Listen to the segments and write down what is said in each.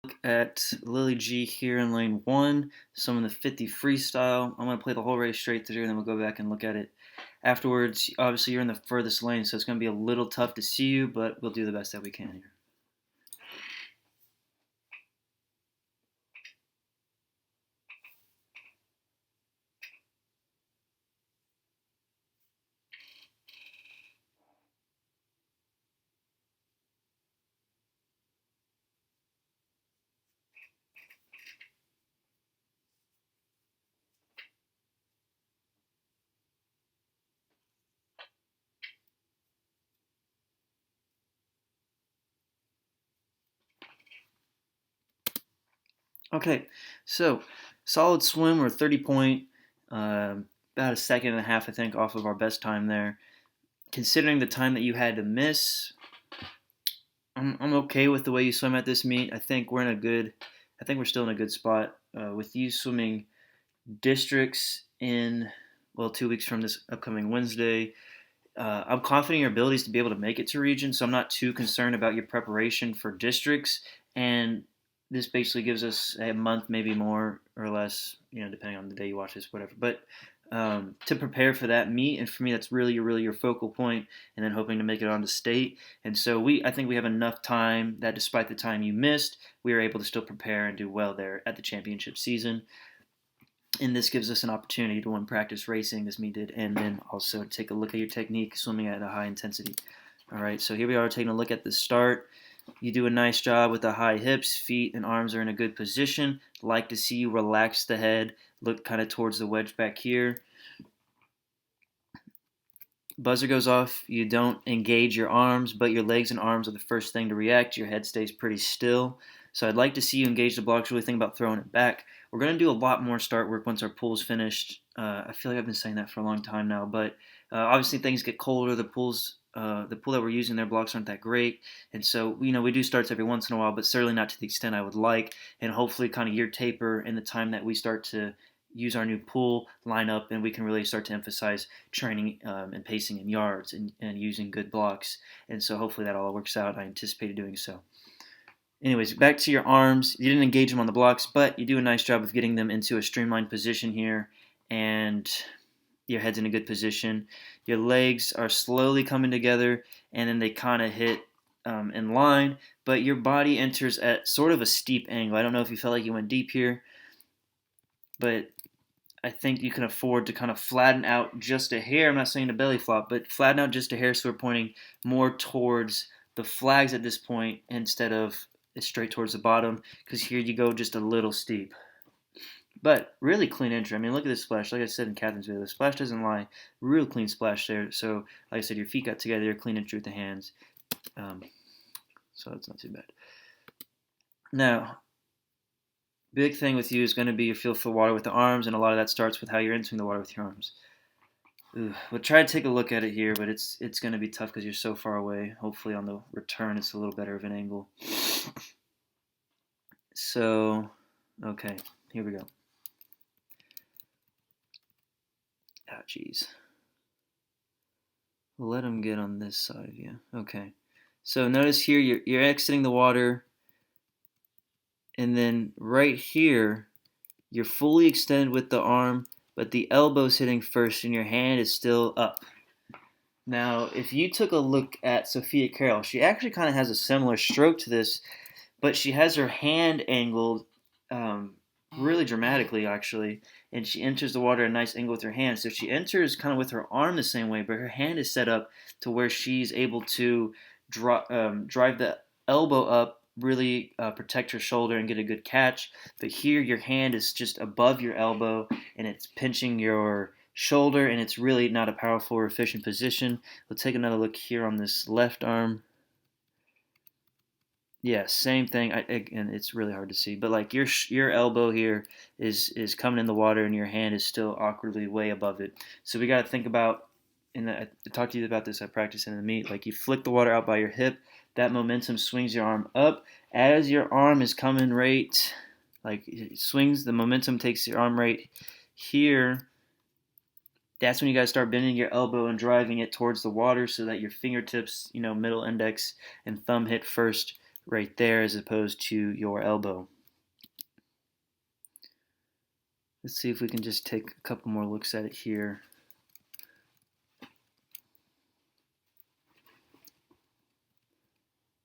Look at Lily G here in lane 1, some of the 50 freestyle. I'm going to play the whole race straight through, and then we'll go back and look at it afterwards. Obviously, you're in the furthest lane, so it's going to be a little tough to see you, but we'll do the best that we can here. Okay, so solid swim or 30 point, about a second and a half, I think, off of our best time there. Considering the time that you had to miss, I'm okay with the way you swim at this meet. I think we're still in a good spot with you swimming districts in, well, 2 weeks from this upcoming Wednesday. I'm confident in your abilities to be able to make it to region, so I'm not too concerned about your preparation for districts. And this basically gives us a month, maybe more or less, depending on the day you watch this, whatever. But to prepare for that meet, and for me, that's really your focal point, and then hoping to make it on to state. And so I think we have enough time that despite the time you missed, we are able to still prepare and do well there at the championship season. And this gives us an opportunity to win practice racing, as me did, and then also take a look at your technique swimming at a high intensity. All right, so here we are taking a look at the start. You do a nice job with the high hips, feet and arms are in a good position. Like to see you relax the head, look kind of towards the wedge back here. Buzzer goes off, you don't engage your arms, but your legs and arms are the first thing to react. Your head stays pretty still. So I'd like to see you engage the blocks, really think about throwing it back. We're going to do a lot more start work once our pool's finished. I feel like I've been saying that for a long time now, but obviously things get colder. The pool that we're using, their blocks aren't that great, and so we do starts every once in a while, but certainly not to the extent I would like. And hopefully, kind of your taper and the time that we start to use our new pool line up, and we can really start to emphasize training and pacing in yards and using good blocks. And so hopefully that all works out. I anticipated doing so. Anyways, back to your arms. You didn't engage them on the blocks, but you do a nice job of getting them into a streamlined position here, and your head's in a good position. Your legs are slowly coming together, and then they kind of hit in line, but your body enters at sort of a steep angle. I don't know if you felt like you went deep here, but I think you can afford to kind of flatten out just a hair. I'm not saying a belly flop, but flatten out just a hair so we're pointing more towards the flags at this point instead of straight towards the bottom, because here you go just a little steep. But really clean entry. I mean, look at this splash. Like I said in Catherine's video, the splash doesn't lie. Real clean splash there. So, like I said, your feet got together, clean entry with the hands. So that's not too bad. Now, big thing with you is going to be your feel for water with the arms, and a lot of that starts with how you're entering the water with your arms. We'll try to take a look at it here, but it's going to be tough because you're so far away. Hopefully on the return it's a little better of an angle. So, okay, here we go. Oh, jeez. We'll let him get on this side of you. Okay. So notice here you're exiting the water, and then right here you're fully extended with the arm, but the elbow's hitting first and your hand is still up. Now, if you took a look at Sophia Carroll, she actually kind of has a similar stroke to this, but she has her hand angled really dramatically, actually, and she enters the water at a nice angle with her hand. So she enters kind of with her arm the same way, but her hand is set up to where she's able to drive the elbow up, really protect her shoulder and get a good catch. But here your hand is just above your elbow, and it's pinching your shoulder, and it's really not a powerful or efficient position. We'll take another look here on this left arm. Yeah, same thing. And it's really hard to see, but like your elbow here is coming in the water, and your hand is still awkwardly way above it. So we got to think about. And I talked to you about this. I practiced in the meet. Like you flick the water out by your hip, that momentum swings your arm up as your arm is coming right. Like it swings, the momentum takes your arm right here. That's when you got to start bending your elbow and driving it towards the water so that your fingertips, middle index and thumb hit first right there as opposed to your elbow. Let's see if we can just take a couple more looks at it here.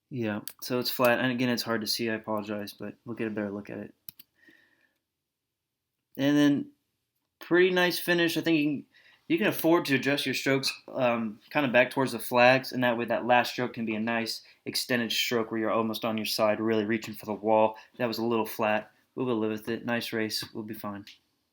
Yeah, so it's flat, and again, it's hard to see. I apologize, but we'll get a better look at it. And then, pretty nice finish. I think you can afford to adjust your strokes kind of back towards the flags, and that way that last stroke can be a nice extended stroke where you're almost on your side, really reaching for the wall. That was a little flat. We'll live with it. Nice race. We'll be fine.